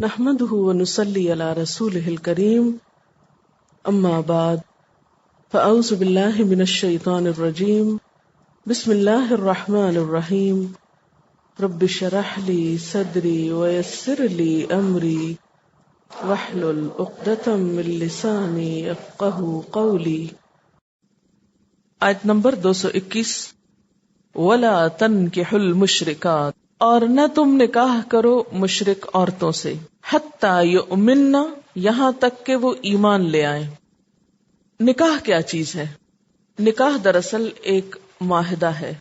نحمده ونصلي على رسوله الكريم اما بعد فاعوذ بالله من الشيطان الرجيم بسم الله الرحمن الرحيم رب اشرح لي صدري ويسر لي امري واحلل عقدة من لساني يفقهوا قولي. آیت نمبر 221. ولا تنکحوا المشرکات، اور نہ تم نکاح کرو مشرک عورتوں سے، حتی یؤمنن، یہاں تک کہ وہ ایمان لے آئیں. نکاح کیا چیز ہے؟ نکاح دراصل ایک معاہدہ ہے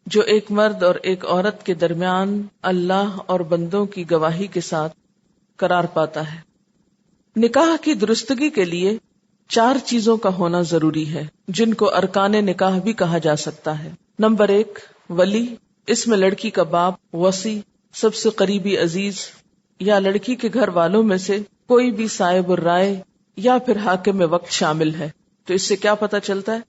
جو ایک مرد اور ایک عورت کے درمیان اللہ اور بندوں کی گواہی کے ساتھ قرار پاتا ہے. نکاح کی درستگی کے لیے 4 چیزوں کا ہونا ضروری ہے جن کو ارکان نکاح بھی کہا جا سکتا ہے. نمبر 1 ولی، اس میں لڑکی کا باپ، وصی، سب سے قریبی عزیز یا لڑکی کے گھر والوں میں سے کوئی بھی صاحب الرائے یا پھر حاکم وقت شامل ہے. تو اس سے کیا پتہ چلتا ہے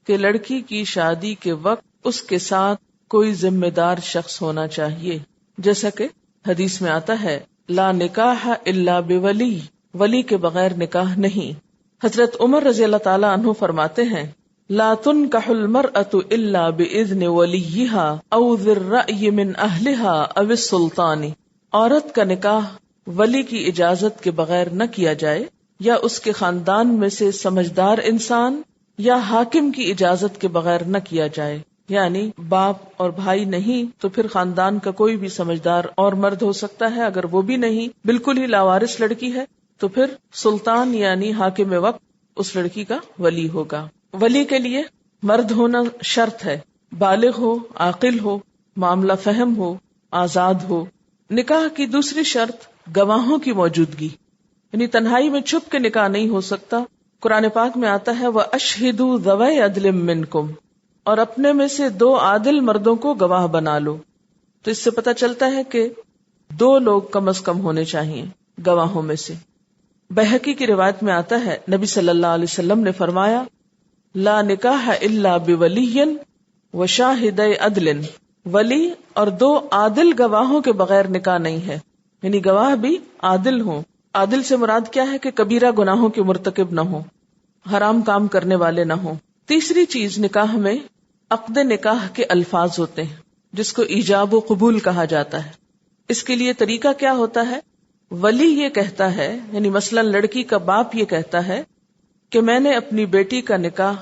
کہ لڑکی کی شادی کے وقت اس کے ساتھ کوئی ذمہ دار شخص ہونا چاہیے، جیسا کہ حدیث میں آتا ہے لا نکاح الا بولی، ولی کے بغیر نکاح نہیں. حضرت عمر رضی اللہ تعالی عنہ فرماتے ہیں لا تنکح المرأة الا باذن ولیها او ذی الرأی من اہلها او السلطان، عورت کا نکاح ولی کی اجازت کے بغیر نہ کیا جائے، یا اس کے خاندان میں سے سمجھدار انسان یا حاکم کی اجازت کے بغیر نہ کیا جائے. یعنی باپ اور بھائی نہیں تو پھر خاندان کا کوئی بھی سمجھدار اور مرد ہو سکتا ہے. اگر وہ بھی نہیں، بالکل ہی لاوارث لڑکی ہے، تو پھر سلطان یعنی حاکم وقت اس لڑکی کا ولی ہوگا. ولی کے لیے مرد ہونا شرط ہے، بالغ ہو، عاقل ہو، معاملہ فہم ہو، آزاد ہو. نکاح کی دوسری شرط گواہوں کی موجودگی، یعنی تنہائی میں چھپ کے نکاح نہیں ہو سکتا. قرآن پاک میں آتا ہے وَأَشْهِدُوا ذَوَيْ عَدْلٍ مِّنْكُمْ، اور اپنے میں سے 2 عادل مردوں کو گواہ بنا لو. تو اس سے پتہ چلتا ہے کہ 2 لوگ کم از کم ہونے چاہیے گواہوں میں سے. بہقی کی روایت میں آتا ہے نبی صلی اللہ علیہ وسلم نے فرمایا لا نکاح الا بولی وشاہدی عدل، ولی اور 2 عادل گواہوں کے بغیر نکاح نہیں ہے. یعنی گواہ بھی عادل ہوں. عادل سے مراد کیا ہے کہ کبیرہ گناہوں کے مرتکب نہ ہوں، حرام کام کرنے والے نہ ہوں. تیسری چیز، نکاح میں عقد نکاح کے الفاظ ہوتے ہیں جس کو ایجاب و قبول کہا جاتا ہے. اس کے لیے طریقہ کیا ہوتا ہے؟ ولی یہ کہتا ہے، یعنی مثلا لڑکی کا باپ یہ کہتا ہے کہ میں نے اپنی بیٹی کا نکاح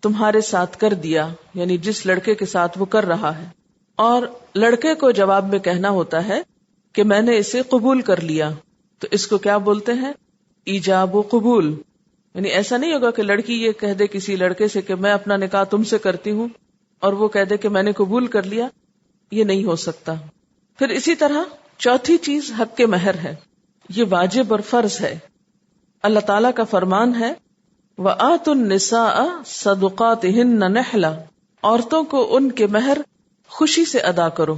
تمہارے ساتھ کر دیا، یعنی جس لڑکے کے ساتھ وہ کر رہا ہے، اور لڑکے کو جواب میں کہنا ہوتا ہے کہ میں نے اسے قبول کر لیا. تو اس کو کیا بولتے ہیں؟ ایجاب و قبول. یعنی ایسا نہیں ہوگا کہ لڑکی یہ کہہ دے کسی لڑکے سے کہ میں اپنا نکاح تم سے کرتی ہوں اور وہ کہہ دے کہ میں نے قبول کر لیا. یہ نہیں ہو سکتا. پھر اسی طرح چوتھی چیز حق مہر ہے. یہ واجب اور فرض ہے. اللہ تعالیٰ کا فرمان ہے وَآتُوا النِّسَاءَ صَدُقَاتِهِنَّ نِحْلَةً، عورتوں کو ان کے مہر خوشی سے ادا کرو.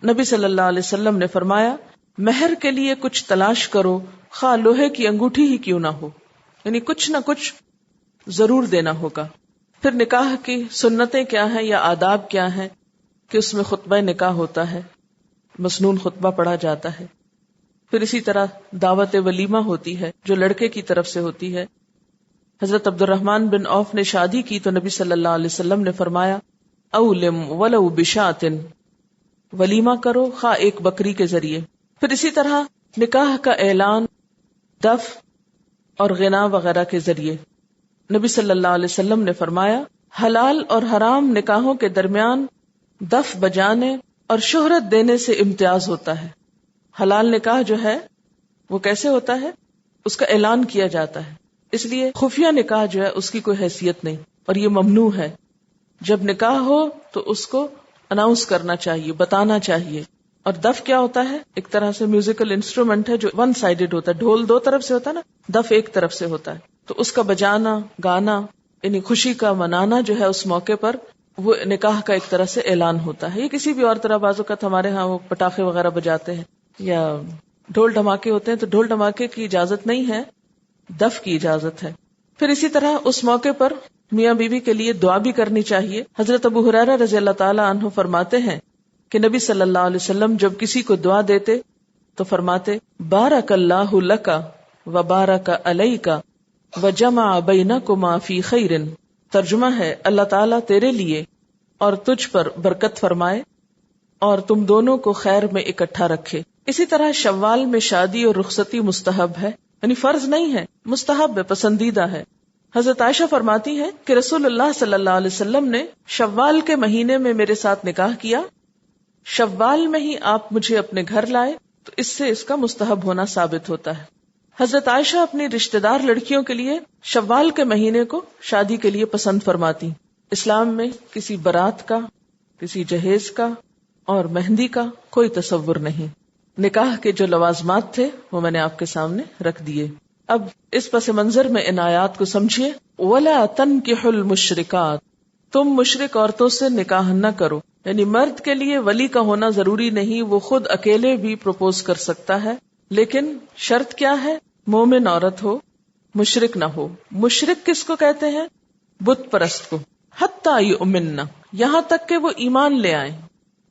نبی صلی اللہ علیہ وسلم نے فرمایا مہر کے لیے کچھ تلاش کرو، خواہ لوہے کی انگوٹھی ہی کیوں نہ ہو، یعنی کچھ نہ کچھ ضرور دینا ہوگا. پھر نکاح کی سنتیں کیا ہیں یا آداب کیا ہیں کہ اس میں خطبہ نکاح ہوتا ہے، مسنون خطبہ پڑھا جاتا ہے. پھر اسی طرح دعوت ولیمہ ہوتی ہے جو لڑکے کی طرف سے ہوتی ہے. حضرت عبد الرحمن بن عوف نے شادی کی تو نبی صلی اللہ علیہ وسلم نے فرمایا اولم ولو بشاۃ، ولیمہ کرو خواہ ایک بکری کے ذریعے. پھر اسی طرح نکاح کا اعلان دف اور غنا وغیرہ کے ذریعے. نبی صلی اللہ علیہ وسلم نے فرمایا حلال اور حرام نکاحوں کے درمیان دف بجانے اور شہرت دینے سے امتیاز ہوتا ہے. حلال نکاح جو ہے وہ کیسے ہوتا ہے؟ اس کا اعلان کیا جاتا ہے، اس لیے خفیہ نکاح جو ہے اس کی کوئی حیثیت نہیں اور یہ ممنوع ہے. جب نکاح ہو تو اس کو اناؤنس کرنا چاہیے، بتانا چاہیے. اور دف کیا ہوتا ہے؟ ایک طرح سے میوزیکل انسٹرومنٹ ہے جو 1 سائیڈڈ ہوتا ہے. ڈھول 2 طرف سے ہوتا ہے نا، دف ایک طرف سے ہوتا ہے. تو اس کا بجانا، گانا، یعنی خوشی کا منانا جو ہے اس موقع پر وہ نکاح کا ایک طرح سے اعلان ہوتا ہے. یہ کسی بھی اور طرح بعض اوقات ہمارے ہاں وہ پٹاخے وغیرہ بجاتے ہیں یا ڈھول دھماکے ہوتے ہیں تو ڈھول دھماکے کی اجازت نہیں ہے، دف کی اجازت ہے. پھر اسی طرح اس موقع پر میاں بیوی کے لیے دعا بھی کرنی چاہیے. حضرت ابو ہریرہ رضی اللہ تعالی عنہ فرماتے ہیں کہ نبی صلی اللہ علیہ وسلم جب کسی کو دعا دیتے تو فرماتے بارک اللہ لکا و بارک علیکا و جمع بینکما فی خیر. ترجمہ ہے اللہ تعالیٰ تیرے لیے اور تجھ پر برکت فرمائے اور تم دونوں کو خیر میں اکٹھا رکھے. اسی طرح شوال میں شادی اور رخصتی مستحب ہے، یعنی فرض نہیں ہے، مستحب ہے، پسندیدہ ہے. حضرت عائشہ فرماتی ہے کہ رسول اللہ صلی اللہ علیہ وسلم نے شوال کے مہینے میں میرے ساتھ نکاح کیا، شوال میں ہی آپ مجھے اپنے گھر لائے، تو اس سے اس کا مستحب ہونا ثابت ہوتا ہے. حضرت عائشہ اپنی رشتہ دار لڑکیوں کے لیے شوال کے مہینے کو شادی کے لیے پسند فرماتی. اسلام میں کسی برات کا، کسی جہیز کا اور مہندی کا کوئی تصور نہیں. نکاح کے جو لوازمات تھے وہ میں نے آپ کے سامنے رکھ دیے. اب اس پس منظر میں ان آیات کو سمجھیے. وَلَا تَنْكِحُ الْمُشْرِكَاتِ، تم مشرک عورتوں سے نکاح نہ کرو. یعنی مرد کے لیے ولی کا ہونا ضروری نہیں، وہ خود اکیلے بھی پروپوز کر سکتا ہے، لیکن شرط کیا ہے؟ مومن عورت ہو، مشرک نہ ہو. مشرک کس کو کہتے ہیں؟ بت پرست کو. حتی یؤمنن، یہاں تک کہ وہ ایمان لے آئیں،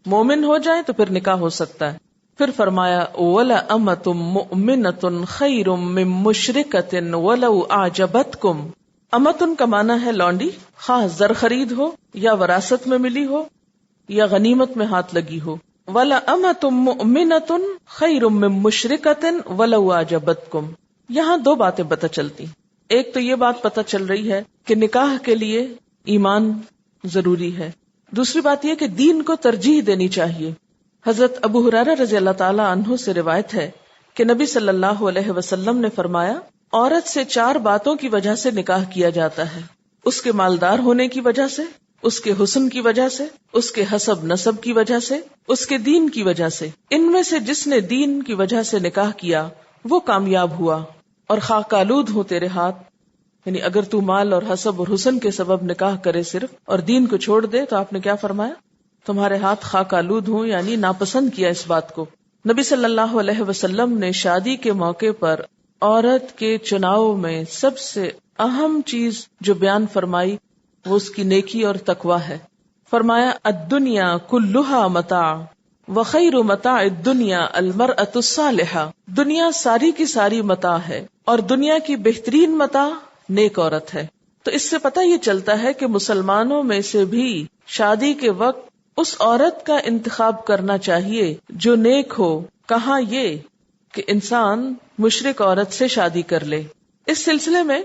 مومن ہو جائیں تو پھر نکاح ہو سکتا ہے. پھر فرمایا وَلَأَمَةٌ مُؤْمِنَةٌ خَيْرٌ مِّن مُشْرِكَةٍ وَلَوْ أَعْجَبَتْكُمْ. امتن کا معنی ہے لونڈی، خواہ زر خرید ہو یا وراثت میں ملی ہو یا غنیمت میں ہاتھ لگی ہو. وَلَأَمَةٌ مُؤْمِنَةٌ خَيْرٌ مِّن مُشْرِكَةٍ وَلَوْ أَعْجَبَتْكُمْ. یہاں دو باتیں پتہ چلتی. ایک تو یہ بات پتہ چل رہی ہے کہ نکاح کے لیے ایمان ضروری ہے. دوسری بات یہ کہ دین کو ترجیح دینی چاہیے. حضرت ابو ہریرہ رضی اللہ تعالی عنہ سے روایت ہے کہ نبی صلی اللہ علیہ وسلم نے فرمایا عورت سے 4 باتوں کی وجہ سے نکاح کیا جاتا ہے: اس کے مالدار ہونے کی وجہ سے، اس کے حسن کی وجہ سے، اس کے حسب نسب کی وجہ سے، اس کے دین کی وجہ سے. ان میں سے جس نے دین کی وجہ سے نکاح کیا وہ کامیاب ہوا. اور خاک آلود ہو تیرے ہاتھ، یعنی اگر تو مال اور حسب اور حسن کے سبب نکاح کرے صرف اور دین کو چھوڑ دے تو آپ نے کیا فرمایا؟ تمہارے ہاتھ خاک آلود ہوں، یعنی ناپسند کیا اس بات کو. نبی صلی اللہ علیہ وسلم نے شادی کے موقع پر عورت کے چناؤ میں سب سے اہم چیز جو بیان فرمائی وہ اس کی نیکی اور تقوی ہے. فرمایا الدنیا کلھا متاع وخیر متاع الدنیا المرأة الصالحہ. دنیا ساری کی ساری متاع ہے اور دنیا کی بہترین متاع نیک عورت ہے. تو اس سے پتہ یہ چلتا ہے کہ مسلمانوں میں سے بھی شادی کے وقت اس عورت کا انتخاب کرنا چاہیے جو نیک ہو. کہاں یہ کہ انسان مشرک عورت سے شادی کر لے. اس سلسلے میں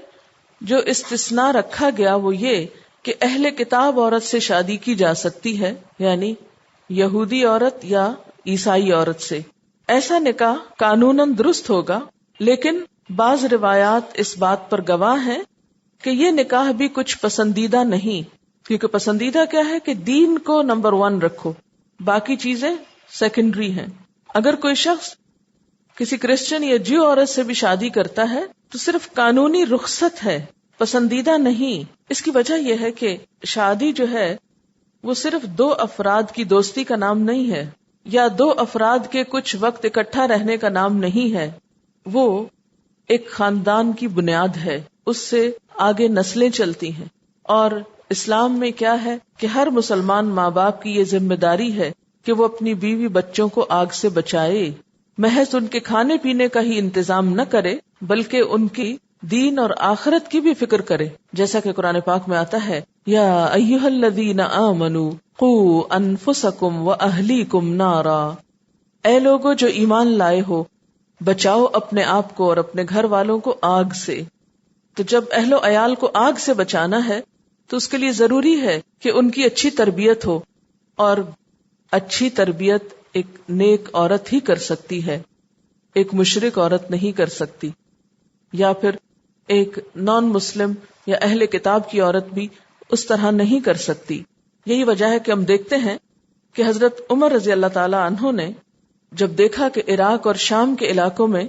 جو استثناء رکھا گیا وہ یہ کہ اہل کتاب عورت سے شادی کی جا سکتی ہے، یعنی یہودی عورت یا عیسائی عورت سے. ایسا نکاح قانوناً درست ہوگا، لیکن بعض روایات اس بات پر گواہ ہیں کہ یہ نکاح بھی کچھ پسندیدہ نہیں، کیونکہ پسندیدہ کیا ہے کہ دین کو نمبر 1 رکھو، باقی چیزیں سیکنڈری ہیں. اگر کوئی شخص کسی کرسچن یا جیو عورت سے بھی شادی کرتا ہے تو صرف قانونی رخصت ہے، پسندیدہ نہیں. اس کی وجہ یہ ہے کہ شادی جو ہے وہ صرف 2 افراد کی دوستی کا نام نہیں ہے یا 2 افراد کے کچھ وقت اکٹھا رہنے کا نام نہیں ہے. وہ ایک خاندان کی بنیاد ہے، اس سے آگے نسلیں چلتی ہیں. اور اسلام میں کیا ہے کہ ہر مسلمان ماں باپ کی یہ ذمہ داری ہے کہ وہ اپنی بیوی بچوں کو آگ سے بچائے. محض ان کے کھانے پینے کا ہی انتظام نہ کرے بلکہ ان کی دین اور آخرت کی بھی فکر کرے، جیسا کہ قرآن پاک میں آتا ہے یا ایھا الذین آمنوا قوا انفسکم واہلیکم نارا. اے لوگو جو ایمان لائے ہو، بچاؤ اپنے آپ کو اور اپنے گھر والوں کو آگ سے. تو جب اہل و عیال کو آگ سے بچانا ہے تو اس کے لیے ضروری ہے کہ ان کی اچھی تربیت ہو، اور اچھی تربیت ایک نیک عورت ہی کر سکتی ہے، ایک مشرک عورت نہیں کر سکتی، یا پھر ایک نان مسلم یا اہل کتاب کی عورت بھی اس طرح نہیں کر سکتی. یہی وجہ ہے کہ ہم دیکھتے ہیں کہ حضرت عمر رضی اللہ تعالی عنہ نے جب دیکھا کہ عراق اور شام کے علاقوں میں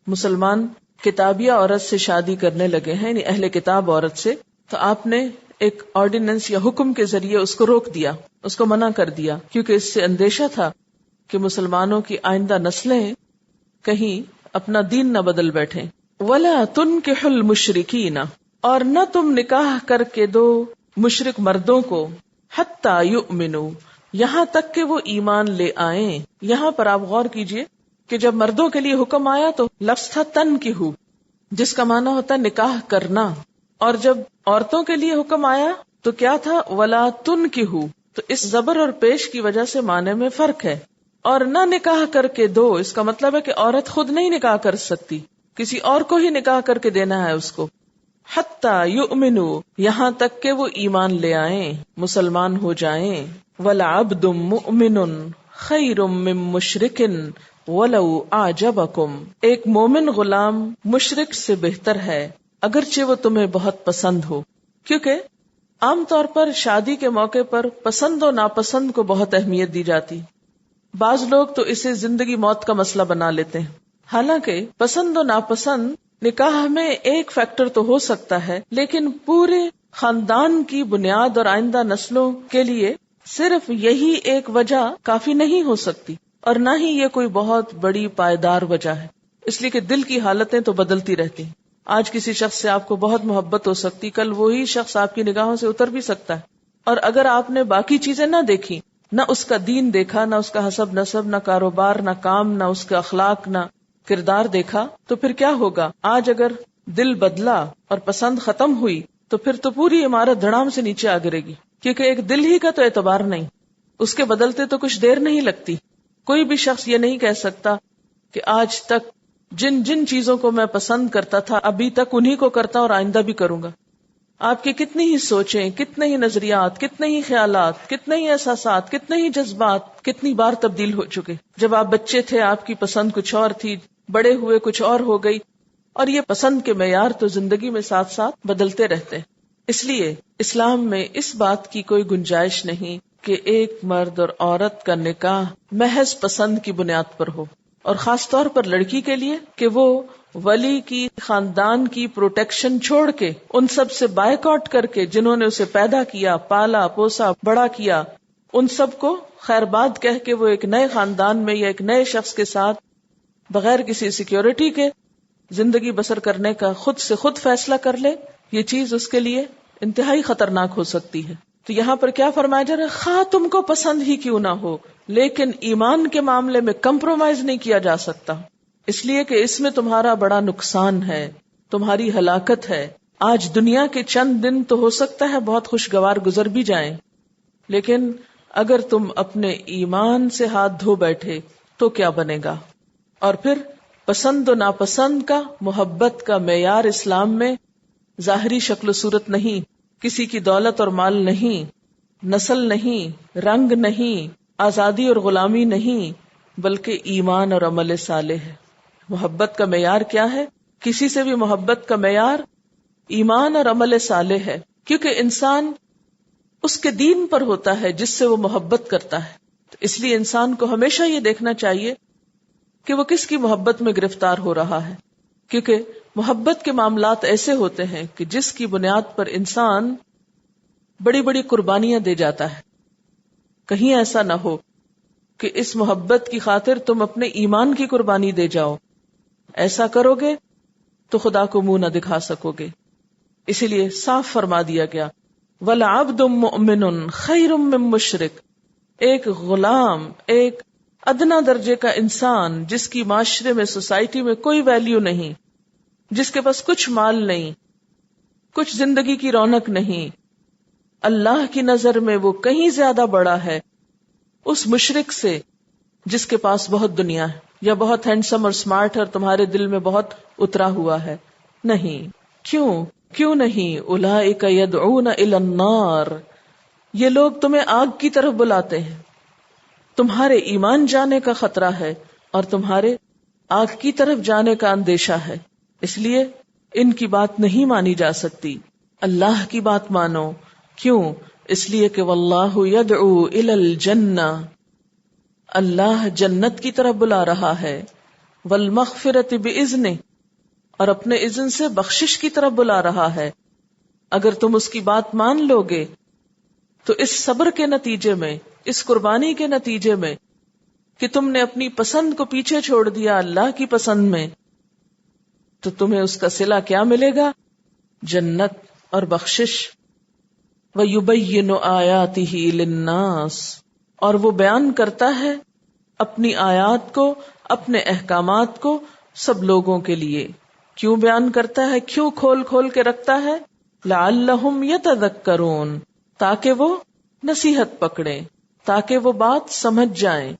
مسلمان کتابیہ عورت سے شادی کرنے لگے ہیں، یعنی اہل کتاب عورت سے، تو آپ نے ایک آرڈیننس یا حکم کے ذریعے اس کو روک دیا، اس کو منع کر دیا، کیونکہ اس سے اندیشہ تھا کہ مسلمانوں کی آئندہ نسلیں کہیں اپنا دین نہ بدل بیٹھیں. وَلَا تُنْكِحُ الْمُشْرِكِينَ، اور نہ تم نکاح کر کے دو مشرک مردوں کو، حَتَّى يُؤْمِنُوا، یہاں تک کہ وہ ایمان لے آئیں. یہاں پر آپ غور کیجئے کہ جب مردوں کے لیے حکم آیا تو لفظ تھا تنکحو، جس کا معنی ہوتا ہے نکاح کرنا، اور جب عورتوں کے لیے حکم آیا تو کیا تھا ولا تنکحو، تو اس زبر اور پیش کی وجہ سے معنی میں فرق ہے. اور نہ نکاح کر کے دو، اس کا مطلب ہے کہ عورت خود نہیں نکاح کر سکتی، کسی اور کو ہی نکاح کر کے دینا ہے اس کو. حتی یؤمنو، یہاں تک کہ وہ ایمان لے آئیں، مسلمان ہو جائیں. ولعبد مؤمن خیر من مشرک ولو اعجبکم، ایک مومن غلام مشرک سے بہتر ہے اگرچہ وہ تمہیں بہت پسند ہو. کیونکہ عام طور پر شادی کے موقع پر پسند و ناپسند کو بہت اہمیت دی جاتی. بعض لوگ تو اسے زندگی موت کا مسئلہ بنا لیتے ہیں، حالانکہ پسند و ناپسند نکاح میں ایک فیکٹر تو ہو سکتا ہے، لیکن پورے خاندان کی بنیاد اور آئندہ نسلوں کے لیے صرف یہی ایک وجہ کافی نہیں ہو سکتی، اور نہ ہی یہ کوئی بہت بڑی پائیدار وجہ ہے، اس لیے کہ دل کی حالتیں تو بدلتی رہتی ہیں. آج کسی شخص سے آپ کو بہت محبت ہو سکتی، کل وہی شخص آپ کی نگاہوں سے اتر بھی سکتا ہے. اور اگر آپ نے باقی چیزیں نہ دیکھی، نہ اس کا دین دیکھا، نہ اس کا حسب نسب، نہ کاروبار، نہ کام، نہ اس کا اخلاق، نہ کردار دیکھا، تو پھر کیا ہوگا؟ آج اگر دل بدلا اور پسند ختم ہوئی تو پھر تو پوری عمارت دھڑام سے نیچے آ گرے گی، کیونکہ ایک دل ہی کا تو اعتبار نہیں، اس کے بدلتے تو کچھ دیر نہیں لگتی. کوئی بھی شخص یہ نہیں کہہ سکتا کہ آج تک جن جن چیزوں کو میں پسند کرتا تھا ابھی تک انہی کو کرتا اور آئندہ بھی کروں گا. آپ کی کتنی ہی سوچیں، کتنے ہی نظریات، کتنے ہی خیالات، کتنے ہی احساسات، کتنے ہی جذبات کتنی بار تبدیل ہو چکے. جب آپ بچے تھے آپ کی پسند کچھ اور تھی، بڑے ہوئے کچھ اور ہو گئی، اور یہ پسند کے معیار تو زندگی میں ساتھ ساتھ بدلتے رہتے ہیں. اس لیے اسلام میں اس بات کی کوئی گنجائش نہیں کہ ایک مرد اور عورت کا نکاح محض پسند کی بنیاد پر ہو، اور خاص طور پر لڑکی کے لیے کہ وہ ولی کی، خاندان کی پروٹیکشن چھوڑ کے، ان سب سے بائیک آؤٹ کر کے جنہوں نے اسے پیدا کیا، پالا پوسا، بڑا کیا، ان سب کو خیر باد کہہ کے وہ ایک نئے خاندان میں یا ایک نئے شخص کے ساتھ بغیر کسی سیکیورٹی کے زندگی بسر کرنے کا خود سے خود فیصلہ کر لے، یہ چیز اس کے لیے انتہائی خطرناک ہو سکتی ہے. تو یہاں پر کیا فرمایا جا رہا ہے؟ خواہ تم کو پسند ہی کیوں نہ ہو، لیکن ایمان کے معاملے میں کمپرومائز نہیں کیا جا سکتا، اس لیے کہ اس میں تمہارا بڑا نقصان ہے، تمہاری ہلاکت ہے. آج دنیا کے چند دن تو ہو سکتا ہے بہت خوشگوار گزر بھی جائیں، لیکن اگر تم اپنے ایمان سے ہاتھ دھو بیٹھے تو کیا بنے گا؟ اور پھر پسند و ناپسند کا، محبت کا معیار اسلام میں ظاہری شکل و صورت نہیں، کسی کی دولت اور مال نہیں، نسل نہیں، رنگ نہیں، آزادی اور غلامی نہیں، بلکہ ایمان اور عمل صالح ہے. محبت کا معیار کیا ہے؟ کسی سے بھی محبت کا معیار ایمان اور عمل صالح ہے، کیونکہ انسان اس کے دین پر ہوتا ہے جس سے وہ محبت کرتا ہے. تو اس لیے انسان کو ہمیشہ یہ دیکھنا چاہیے کہ وہ کس کی محبت میں گرفتار ہو رہا ہے، کیونکہ محبت کے معاملات ایسے ہوتے ہیں کہ جس کی بنیاد پر انسان بڑی بڑی قربانیاں دے جاتا ہے. کہیں ایسا نہ ہو کہ اس محبت کی خاطر تم اپنے ایمان کی قربانی دے جاؤ. ایسا کرو گے تو خدا کو منہ نہ دکھا سکو گے. اسی لیے صاف فرما دیا گیا وَلَعَبْدٌ مُؤْمِنٌ خَيْرٌ مِّن مُشْرِكٍ، ایک غلام، ایک ادنا درجے کا انسان جس کی معاشرے میں، سوسائٹی میں کوئی ویلیو نہیں، جس کے پاس کچھ مال نہیں، کچھ زندگی کی رونق نہیں، اللہ کی نظر میں وہ کہیں زیادہ بڑا ہے اس مشرک سے جس کے پاس بہت دنیا ہے یا بہت ہینڈسم اور سمارٹ ہے اور تمہارے دل میں بہت اترا ہوا ہے. نہیں. کیوں نہیں؟ اولئک یدعون الی النار، یہ لوگ تمہیں آگ کی طرف بلاتے ہیں. تمہارے ایمان جانے کا خطرہ ہے اور تمہارے آگ کی طرف جانے کا اندیشہ ہے، اس لیے ان کی بات نہیں مانی جا سکتی. اللہ کی بات مانو. کیوں؟ اس لیے کہ واللہ یدعو الی الجنہ، اللہ جنت کی طرف بلا رہا ہے، والمغفرۃ باذنہ، اور اپنے اذن سے بخشش کی طرف بلا رہا ہے. اگر تم اس کی بات مان لو گے تو اس صبر کے نتیجے میں، اس قربانی کے نتیجے میں کہ تم نے اپنی پسند کو پیچھے چھوڑ دیا اللہ کی پسند میں، تو تمہیں اس کا صلہ کیا ملے گا؟ جنت اور بخشش. وَيُبَيِّنُ آيَاتِهِ لِلنَّاسِ، اور وہ بیان کرتا ہے اپنی آیات کو اپنے احکامات کو سب لوگوں کے لیے. کیوں بیان کرتا ہے, کیوں کھول کھول کے رکھتا ہے؟ لعلہم یتذکرون, تاکہ وہ نصیحت پکڑیں, تاکہ وہ بات سمجھ جائیں.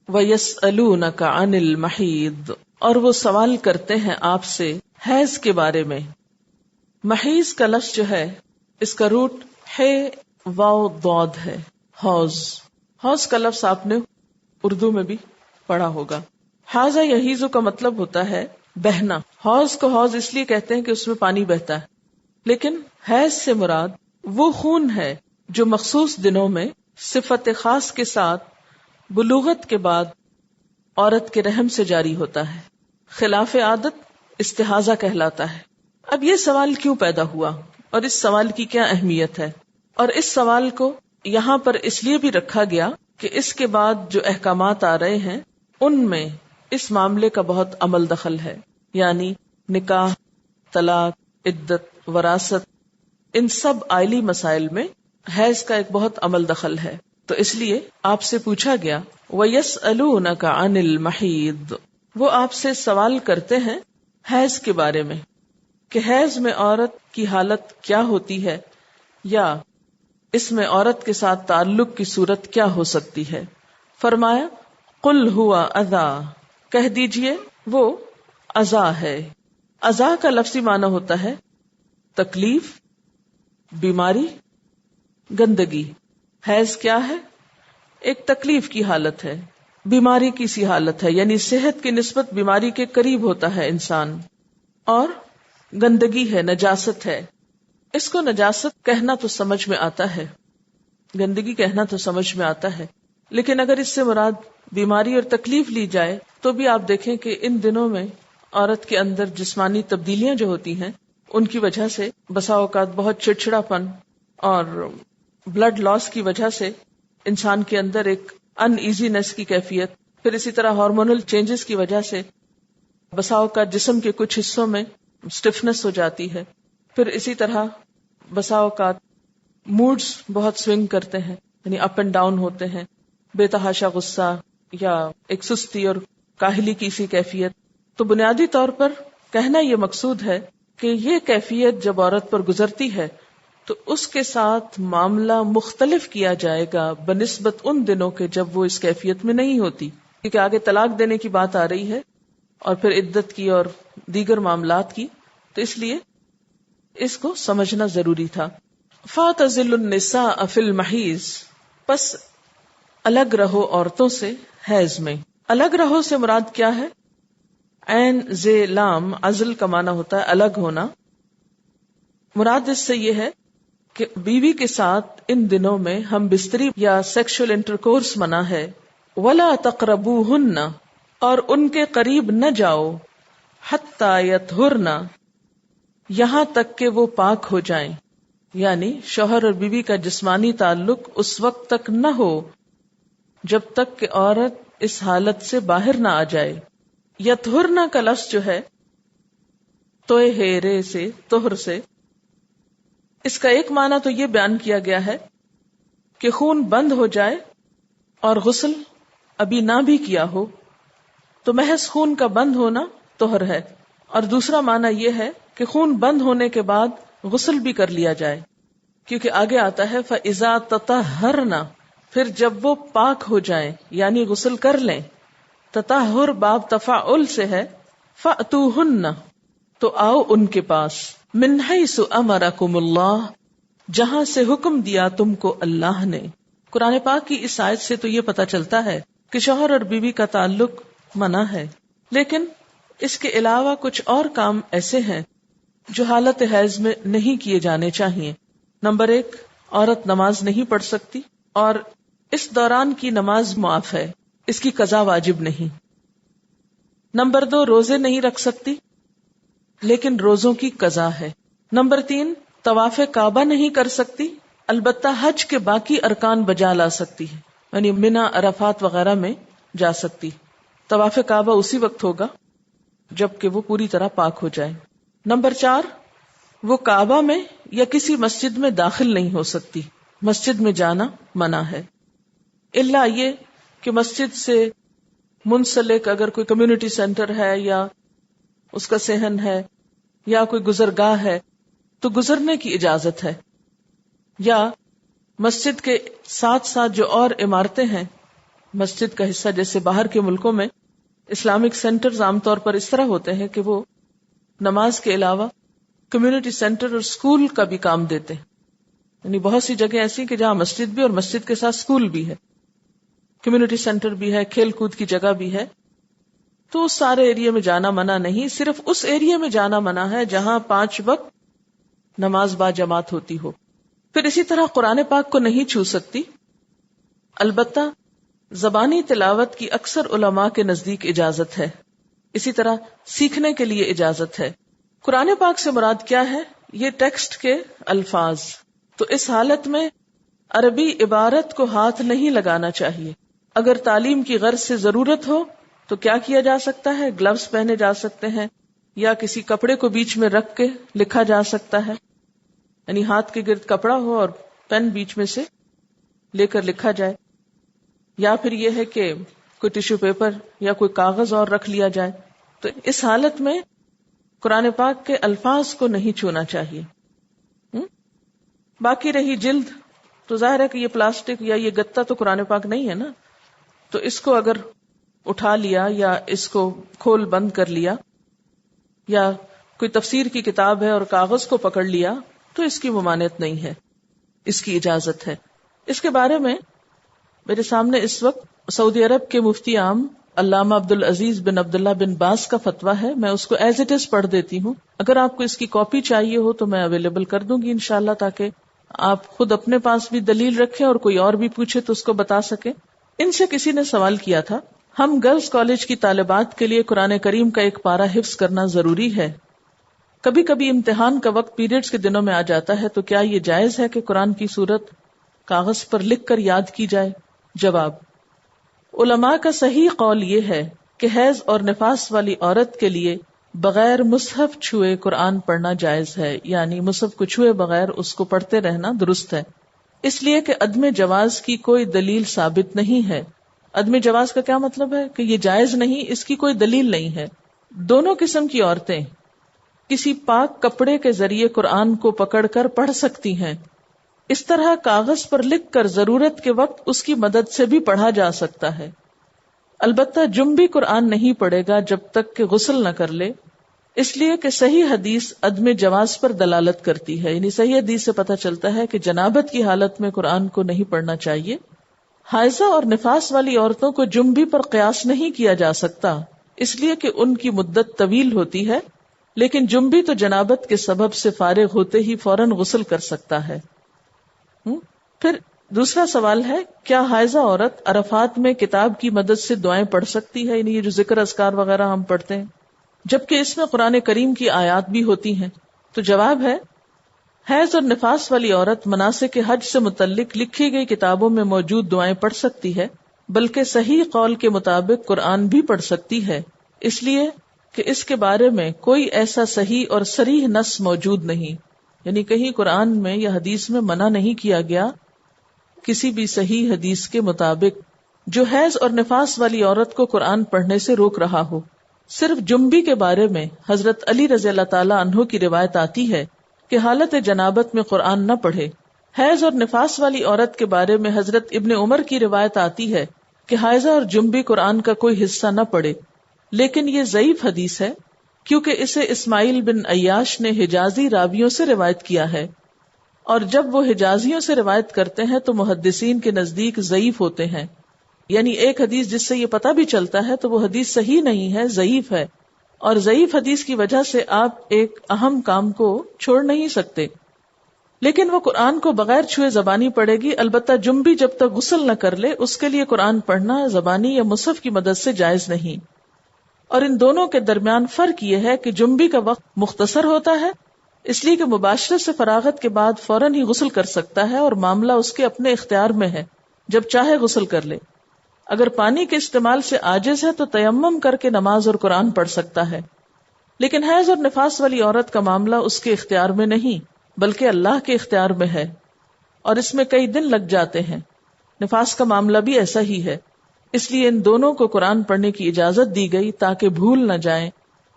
وَيَسْأَلُونَكَ عَنِ الْمَحِيضِ, اور وہ سوال کرتے ہیں آپ سے حیض کے بارے میں. محیض کا لفظ جو ہے اس کا روٹ ہے واو ضاد ہے, حوض. حوض کا لفظ آپ نے اردو میں بھی پڑھا ہوگا. حاضہ یحیزو کا مطلب ہوتا ہے بہنا. حوض کو حوض اس لیے کہتے ہیں کہ اس میں پانی بہتا ہے, لیکن حیض سے مراد وہ خون ہے جو مخصوص دنوں میں صفت خاص کے ساتھ بلوغت کے بعد عورت کے رحم سے جاری ہوتا ہے. خلاف عادت استحاضہ کہلاتا ہے. اب یہ سوال کیوں پیدا ہوا اور اس سوال کی کیا اہمیت ہے؟ اور اس سوال کو یہاں پر اس لیے بھی رکھا گیا کہ اس کے بعد جو احکامات آ رہے ہیں ان میں اس معاملے کا بہت عمل دخل ہے. یعنی نکاح, طلاق, عدت, وراثت, ان سب آئلی مسائل میں حیض کا ایک بہت عمل دخل ہے. تو اس لیے آپ سے پوچھا گیا وَيَسْأَلُونَكَ عَنِ الْمَحِيضِ, وہ آپ سے سوال کرتے ہیں حیض کے بارے میں کہ حیض میں عورت کی حالت کیا ہوتی ہے, یا اس میں عورت کے ساتھ تعلق کی صورت کیا ہو سکتی ہے. فرمایا قُلْ هُوَ أَذًى, کہہ دیجئے وہ اذا ہے. اذا کا لفظی معنی ہوتا ہے تکلیف, بیماری, گندگی. حیض کیا ہے؟ ایک تکلیف کی حالت ہے, بیماری کی سی حالت ہے, یعنی صحت کی نسبت بیماری کے قریب ہوتا ہے انسان. اور گندگی ہے, نجاست ہے. اس کو نجاست کہنا تو سمجھ میں آتا ہے, گندگی کہنا تو سمجھ میں آتا ہے, لیکن اگر اس سے مراد بیماری اور تکلیف لی جائے تو بھی آپ دیکھیں کہ ان دنوں میں عورت کے اندر جسمانی تبدیلیاں جو ہوتی ہیں ان کی وجہ سے بسا اوقات بہت چڑچڑا پن اور بلڈ لاس کی وجہ سے انسان کے اندر ایک ان ایزینس کی کیفیت, پھر اسی طرح ہارمونل چینجز کی وجہ سے بسا اوقات جسم کے کچھ حصوں میں اسٹفنس ہو جاتی ہے, پھر اسی طرح بسا اوقات موڈز بہت سوئنگ کرتے ہیں, یعنی اپ اینڈ ڈاؤن ہوتے ہیں, بے تحاشا غصہ یا ایک سستی اور کاہلی کی سی کیفیت. تو بنیادی طور پر کہنا یہ مقصود ہے کہ یہ کیفیت جب عورت پر گزرتی ہے تو اس کے ساتھ معاملہ مختلف کیا جائے گا بنسبت ان دنوں کے جب وہ اس کیفیت میں نہیں ہوتی, کیونکہ آگے طلاق دینے کی بات آ رہی ہے اور پھر عدت کی اور دیگر معاملات کی, تو اس لیے اس کو سمجھنا ضروری تھا. فَاعْتَزِلُوا النِّسَاءَ فِي الْمَحِيضِ, پس الگ رہو عورتوں سے حیض میں. الگ رہو سے مراد کیا ہے؟ عین زے لام عزل کا معنی ہوتا ہے الگ ہونا. مراد اس سے یہ ہے کہ بیوی کے ساتھ ان دنوں میں ہم بستری یا سیکشل انٹرکورس منع ہے. وَلَا تَقْرَبُوهُنَّ, اور ان کے قریب نہ جاؤ, حَتَّى يَطْهُرْنَ, یہاں تک کہ وہ پاک ہو جائیں. یعنی شوہر اور بیوی کا جسمانی تعلق اس وقت تک نہ ہو جب تک کہ عورت اس حالت سے باہر نہ آ جائے. یطہرنا کا لفظ جو ہے توئے ہیرے سے, طہر سے, اس کا ایک معنی تو یہ بیان کیا گیا ہے کہ خون بند ہو جائے اور غسل ابھی نہ بھی کیا ہو تو محض خون کا بند ہونا طہر ہے. اور دوسرا معنی یہ ہے کہ خون بند ہونے کے بعد غسل بھی کر لیا جائے, کیونکہ آگے آتا ہے فَإِذَا تَطَهَّرْنَ, پھر جب وہ پاک ہو جائیں یعنی غسل کر لیں. تطہر باب تفاعل سے ہے, فَأْتُوهُنَّ, تو آؤ ان کے پاس, مِنْ حَيْثُ أَمَرَكُمُ اللَّهُ, جہاں سے حکم دیا تم کو اللہ نے. قرآن پاک کی اس آیت سے تو یہ پتہ چلتا ہے کہ شوہر اور بیوی کا تعلق منع ہے, لیکن اس کے علاوہ کچھ اور کام ایسے ہیں جو حالت حیض میں نہیں کیے جانے چاہیے. نمبر 1, عورت نماز نہیں پڑھ سکتی, اور اس دوران کی نماز معاف ہے, اس کی قضا واجب نہیں. نمبر 2, روزے نہیں رکھ سکتی لیکن روزوں کی قضا ہے. نمبر 3, طواف کعبہ نہیں کر سکتی, البتہ حج کے باقی ارکان بجا لا سکتی ہے, یعنی منا, عرفات وغیرہ میں جا سکتی. طواف کعبہ اسی وقت ہوگا جب کہ وہ پوری طرح پاک ہو جائے. نمبر 4, وہ کعبہ میں یا کسی مسجد میں داخل نہیں ہو سکتی, مسجد میں جانا منع ہے, الا یہ کہ مسجد سے منسلک اگر کوئی کمیونٹی سینٹر ہے یا اس کا صحن ہے یا کوئی گزرگاہ ہے تو گزرنے کی اجازت ہے. یا مسجد کے ساتھ ساتھ جو اور عمارتیں ہیں مسجد کا حصہ، جیسے باہر کے ملکوں میں اسلامک سینٹرز عام طور پر اس طرح ہوتے ہیں کہ وہ نماز کے علاوہ کمیونٹی سینٹر اور اسکول کا بھی کام دیتے ہیں. یعنی بہت سی جگہ ایسی کہ جہاں مسجد بھی اور مسجد کے ساتھ اسکول بھی ہے، کمیونٹی سینٹر بھی ہے، کھیل کود کی جگہ بھی ہے. تو اس سارے ایریا میں جانا منع نہیں، صرف اس ایریا میں جانا منع ہے جہاں 5 وقت نماز با جماعت ہوتی ہو. پھر اسی طرح قرآن پاک کو نہیں چھو سکتی، البتہ زبانی تلاوت کی اکثر علماء کے نزدیک اجازت ہے. اسی طرح سیکھنے کے لیے اجازت ہے. قرآن پاک سے مراد کیا ہے؟ یہ ٹیکسٹ کے الفاظ. تو اس حالت میں عربی عبارت کو ہاتھ نہیں لگانا چاہیے. اگر تعلیم کی غرض سے ضرورت ہو تو کیا کیا جا سکتا ہے؟ گلوز پہنے جا سکتے ہیں یا کسی کپڑے کو بیچ میں رکھ کے لکھا جا سکتا ہے، یعنی ہاتھ کے گرد کپڑا ہو اور پین بیچ میں سے لے کر لکھا جائے. یا پھر یہ ہے کہ کوئی ٹیشو پیپر یا کوئی کاغذ اور رکھ لیا جائے. تو اس حالت میں قرآن پاک کے الفاظ کو نہیں چھونا چاہیے. باقی رہی جلد تو ظاہر ہے کہ یہ پلاسٹک یا یہ گتا تو قرآن پاک نہیں ہے نا، تو اس کو اگر اٹھا لیا یا اس کو کھول بند کر لیا یا کوئی تفسیر کی کتاب ہے اور کاغذ کو پکڑ لیا تو اس کی ممانعت نہیں ہے، اس کی اجازت ہے. اس کے بارے میں میرے سامنے اس وقت سعودی عرب کے مفتی عام علامہ عبدالعزیز بن عبداللہ بن باز کا فتویٰ ہے. میں اس کو ایز اٹ از پڑھ دیتی ہوں. اگر آپ کو اس کی کاپی چاہیے ہو تو میں اویلیبل کر دوں گی انشاءاللہ، تاکہ آپ خود اپنے پاس بھی دلیل رکھیں اور کوئی اور بھی پوچھے تو اس کو بتا سکیں. ان سے کسی نے سوال کیا تھا، ہم گرلز کالج کی طالبات کے لیے قرآن کریم کا ایک پارہ حفظ کرنا ضروری ہے. کبھی کبھی امتحان کا وقت پیریڈز کے دنوں میں آ جاتا ہے، تو کیا یہ جائز ہے کہ قرآن کی سورت کاغذ پر لکھ کر یاد کی جائے؟ جواب: علماء کا صحیح قول یہ ہے کہ حیض اور نفاس والی عورت کے لیے بغیر مصحف چھوئے قرآن پڑھنا جائز ہے، یعنی مصحف کو چھوئے بغیر اس کو پڑھتے رہنا درست ہے، اس لیے کہ عدم جواز کی کوئی دلیل ثابت نہیں ہے. عدم جواز کا کیا مطلب ہے؟ کہ یہ جائز نہیں، اس کی کوئی دلیل نہیں ہے. دونوں قسم کی عورتیں کسی پاک کپڑے کے ذریعے قرآن کو پکڑ کر پڑھ سکتی ہیں. اس طرح کاغذ پر لکھ کر ضرورت کے وقت اس کی مدد سے بھی پڑھا جا سکتا ہے. البتہ جنبی قرآن نہیں پڑھے گا جب تک کہ غسل نہ کر لے، اس لیے کہ صحیح حدیث عدم جواز پر دلالت کرتی ہے. یعنی صحیح حدیث سے پتہ چلتا ہے کہ جنابت کی حالت میں قرآن کو نہیں پڑھنا چاہیے. حائضہ اور نفاس والی عورتوں کو جنبی پر قیاس نہیں کیا جا سکتا، اس لیے کہ ان کی مدت طویل ہوتی ہے، لیکن جنبی تو جنابت کے سبب سے فارغ ہوتے ہی فوراً غسل کر سکتا ہے. پھر دوسرا سوال ہے، کیا حائضہ عورت عرفات میں کتاب کی مدد سے دعائیں پڑھ سکتی ہے؟ یعنی یہ جو ذکر اذکار وغیرہ ہم پڑھتے ہیں، جبکہ اس میں قرآن کریم کی آیات بھی ہوتی ہیں. تو جواب ہے، حیض اور نفاس والی عورت مناسک حج سے متعلق لکھی گئی کتابوں میں موجود دعائیں پڑھ سکتی ہے، بلکہ صحیح قول کے مطابق قرآن بھی پڑھ سکتی ہے، اس لیے کہ اس کے بارے میں کوئی ایسا صحیح اور صریح نص موجود نہیں. یعنی کہیں قرآن میں یا حدیث میں منع نہیں کیا گیا کسی بھی صحیح حدیث کے مطابق جو حیض اور نفاس والی عورت کو قرآن پڑھنے سے روک رہا ہو. صرف جنبی کے بارے میں حضرت علی رضی اللہ تعالی عنہ کی روایت آتی ہے کہ حالت جنابت میں قرآن نہ پڑھے. حیض اور نفاس والی عورت کے بارے میں حضرت ابن عمر کی روایت آتی ہے کہ حائضہ اور جنبی قرآن کا کوئی حصہ نہ پڑھے، لیکن یہ ضعیف حدیث ہے کیونکہ اسے اسماعیل بن عیاش نے حجازی راویوں سے روایت کیا ہے، اور جب وہ حجازیوں سے روایت کرتے ہیں تو محدثین کے نزدیک ضعیف ہوتے ہیں. یعنی ایک حدیث جس سے یہ پتہ بھی چلتا ہے تو وہ حدیث صحیح نہیں ہے، ضعیف ہے، اور ضعیف حدیث کی وجہ سے آپ ایک اہم کام کو چھوڑ نہیں سکتے. لیکن وہ قرآن کو بغیر چھوئے زبانی پڑھے گی، البتہ جنبی جب تک غسل نہ کر لے اس کے لیے قرآن پڑھنا زبانی یا مصحف کی مدد سے جائز نہیں. اور ان دونوں کے درمیان فرق یہ ہے کہ جنبی کا وقت مختصر ہوتا ہے، اس لیے کہ مباشرت سے فراغت کے بعد فوراً ہی غسل کر سکتا ہے اور معاملہ اس کے اپنے اختیار میں ہے، جب چاہے غسل کر لے. اگر پانی کے استعمال سے عاجز ہے تو تیمم کر کے نماز اور قرآن پڑھ سکتا ہے. لیکن حیض اور نفاس والی عورت کا معاملہ اس کے اختیار میں نہیں بلکہ اللہ کے اختیار میں ہے، اور اس میں کئی دن لگ جاتے ہیں. نفاس کا معاملہ بھی ایسا ہی ہے. اس لیے ان دونوں کو قرآن پڑھنے کی اجازت دی گئی تاکہ بھول نہ جائیں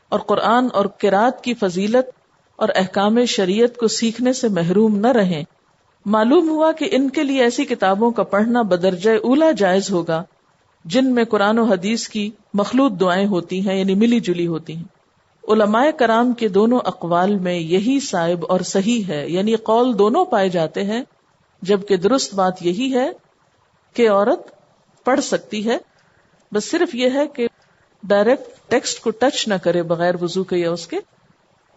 اور قرآن اور قرات کی فضیلت اور احکام شریعت کو سیکھنے سے محروم نہ رہیں۔ معلوم ہوا کہ ان کے لیے ایسی کتابوں کا پڑھنا بدرجہ اولا جائز ہوگا جن میں قرآن و حدیث کی مخلوط دعائیں ہوتی ہیں، یعنی ملی جلی ہوتی ہیں۔ علماء کرام کے دونوں اقوال میں یہی صائب اور صحیح ہے، یعنی قول دونوں پائے جاتے ہیں، جبکہ درست بات یہی ہے کہ عورت پڑھ سکتی ہے، بس صرف یہ ہے کہ ڈائریکٹ ٹیکسٹ کو ٹچ نہ کرے بغیر وضو کے، یا اس کے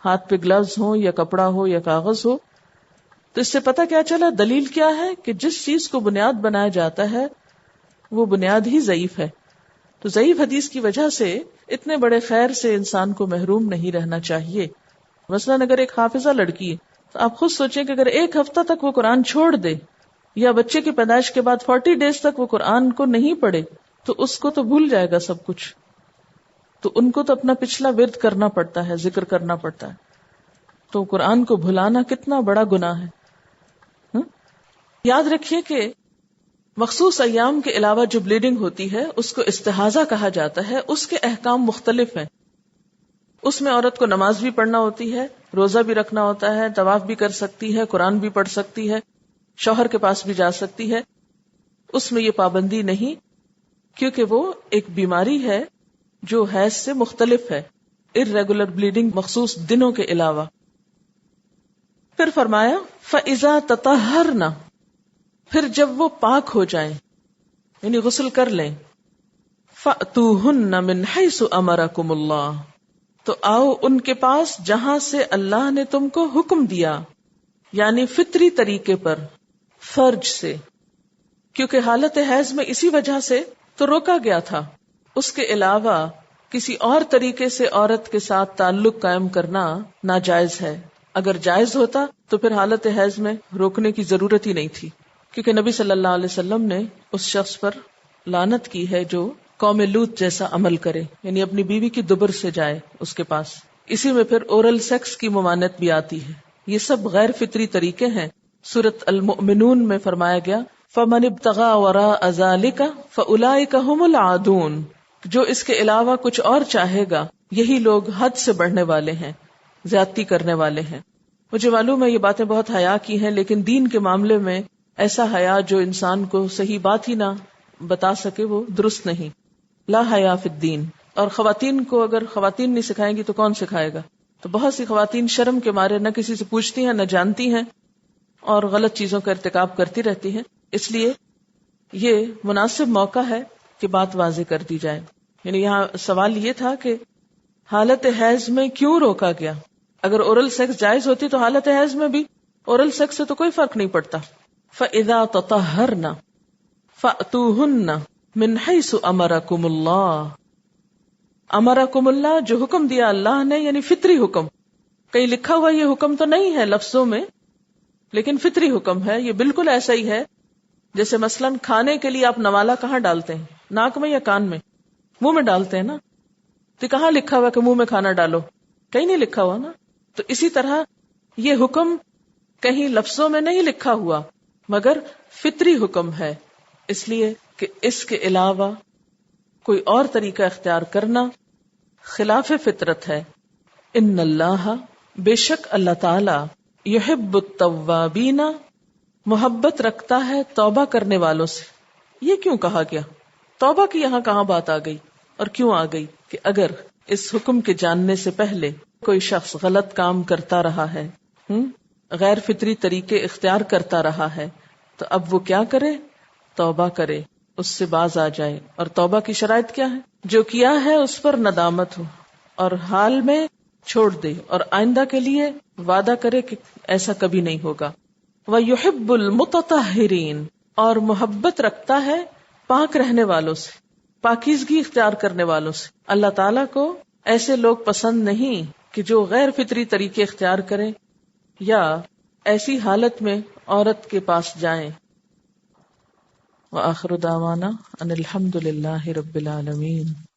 ہاتھ پہ گلوز ہو یا کپڑا ہو یا کاغذ ہو۔ تو اس سے پتہ کیا چلا؟ دلیل کیا ہے کہ جس چیز کو بنیاد بنایا جاتا ہے وہ بنیاد ہی ضعیف ہے۔ تو ضعیف حدیث کی وجہ سے اتنے بڑے خیر سے انسان کو محروم نہیں رہنا چاہیے۔ مثلاً اگر ایک حافظہ لڑکی ہے تو آپ خود سوچیں کہ اگر ایک ہفتہ تک وہ قرآن چھوڑ دے، یا بچے کی پیدائش کے بعد 40 ڈیز تک وہ قرآن کو نہیں پڑھے، تو اس کو تو بھول جائے گا سب کچھ۔ تو ان کو تو اپنا پچھلا ورد کرنا پڑتا ہے، ذکر کرنا پڑتا ہے۔ تو قرآن کو بھلانا کتنا بڑا گناہ ہے۔ یاد رکھیے کہ مخصوص ایام کے علاوہ جو بلیڈنگ ہوتی ہے اس کو استحاضہ کہا جاتا ہے، اس کے احکام مختلف ہیں۔ اس میں عورت کو نماز بھی پڑھنا ہوتی ہے، روزہ بھی رکھنا ہوتا ہے، طواف بھی کر سکتی ہے، قرآن بھی پڑھ سکتی ہے، شوہر کے پاس بھی جا سکتی ہے۔ اس میں یہ پابندی نہیں، کیونکہ وہ ایک بیماری ہے جو حیض سے مختلف ہے، irregular بلیڈنگ مخصوص دنوں کے علاوہ۔ پھر فرمایا فَإِذَا تَطَهَّرْنَ، پھر جب وہ پاک ہو جائیں یعنی غسل کر لیں، فَأْتُوهُنَّ مِنْ حَيْثُ أَمَرَكُمُ اللَّهُ، تو آؤ ان کے پاس جہاں سے اللہ نے تم کو حکم دیا، یعنی فطری طریقے پر، فرج سے، کیونکہ حالت حیض میں اسی وجہ سے تو روکا گیا تھا۔ اس کے علاوہ کسی اور طریقے سے عورت کے ساتھ تعلق قائم کرنا ناجائز ہے۔ اگر جائز ہوتا تو پھر حالت حیض میں روکنے کی ضرورت ہی نہیں تھی، کیونکہ نبی صلی اللہ علیہ وسلم نے اس شخص پر لعنت کی ہے جو قوم لوط جیسا عمل کرے، یعنی اپنی بیوی کی دبر سے جائے اس کے پاس۔ اسی میں پھر اورل سیکس کی ممانعت بھی آتی ہے۔ یہ سب غیر فطری طریقے ہیں۔ سورۃ المؤمنون میں فرمایا گیا فَمَنِ ابْتَغَىٰ وَرَاءَ ذَلِكَ فَأُولَٰئِكَ هُمُ الْعَادُونَ، جو اس کے علاوہ کچھ اور چاہے گا یہی لوگ حد سے بڑھنے والے ہیں، زیادتی کرنے والے ہیں۔ مجھے معلوم ہے یہ باتیں بہت حیا کی ہیں، لیکن دین کے معاملے میں ایسا حیا جو انسان کو صحیح بات ہی نہ بتا سکے وہ درست نہیں۔ لا حیا فی الدین۔ اور خواتین کو اگر خواتین نہیں سکھائیں گی تو کون سکھائے گا؟ تو بہت سی خواتین شرم کے مارے نہ کسی سے پوچھتی ہیں، نہ جانتی ہیں، اور غلط چیزوں کا ارتکاب کرتی رہتی ہیں۔ اس لیے یہ مناسب موقع ہے کہ بات واضح کر دی جائے۔ یعنی یہاں سوال یہ تھا کہ حالت حیض میں کیوں روکا گیا؟ اگر اورل سیکس جائز ہوتی تو حالت حیض میں بھی اورل سیکس سے تو کوئی فرق نہیں پڑتا۔ فَإِذَا تَطَهَّرْنَ فَأْتُوهُنَّ مِنْ حَيْثُ أَمَرَكُمُ اللَّهُ، امرکم اللہ جو حکم دیا اللہ نے، یعنی فطری حکم۔ کہیں لکھا ہوا یہ حکم تو نہیں ہے لفظوں میں، لیکن فطری حکم ہے۔ یہ بالکل ایسا ہی ہے جیسے مثلاً کھانے کے لیے آپ نوالا کہاں ڈالتے ہیں؟ ناک میں یا کان میں؟ منہ میں ڈالتے ہیں نا۔ تو کہاں لکھا ہوا کہ منہ میں کھانا ڈالو؟ کہیں نہیں لکھا ہوا نا۔ تو اسی طرح یہ حکم کہیں لفظوں میں نہیں لکھا ہوا، مگر فطری حکم ہے، اس لیے کہ اس کے علاوہ کوئی اور طریقہ اختیار کرنا خلاف فطرت ہے۔ ان اللہ، بے شک اللہ تعالی، یحب التوابین، محبت رکھتا ہے توبہ کرنے والوں سے۔ یہ کیوں کہا گیا؟ توبہ کی یہاں کہاں بات آ گئی اور کیوں آ گئی؟ کہ اگر اس حکم کے جاننے سے پہلے کوئی شخص غلط کام کرتا رہا ہے، غیر فطری طریقے اختیار کرتا رہا ہے، تو اب وہ کیا کرے؟ توبہ کرے، اس سے باز آ جائے۔ اور توبہ کی شرائط کیا ہے؟ جو کیا ہے اس پر ندامت ہو اور حال میں چھوڑ دے، اور آئندہ کے لیے وعدہ کرے کہ ایسا کبھی نہیں ہوگا۔ وَيُحِبُّ الْمُتَطَهِّرِينَ، اور محبت رکھتا ہے پاک رہنے والوں سے، پاکیزگی اختیار کرنے والوں سے۔ اللہ تعالیٰ کو ایسے لوگ پسند نہیں کہ جو غیر فطری طریقے اختیار کریں یا ایسی حالت میں عورت کے پاس جائیں۔ وآخر دعوانا ان الحمد للہ رب العالمین۔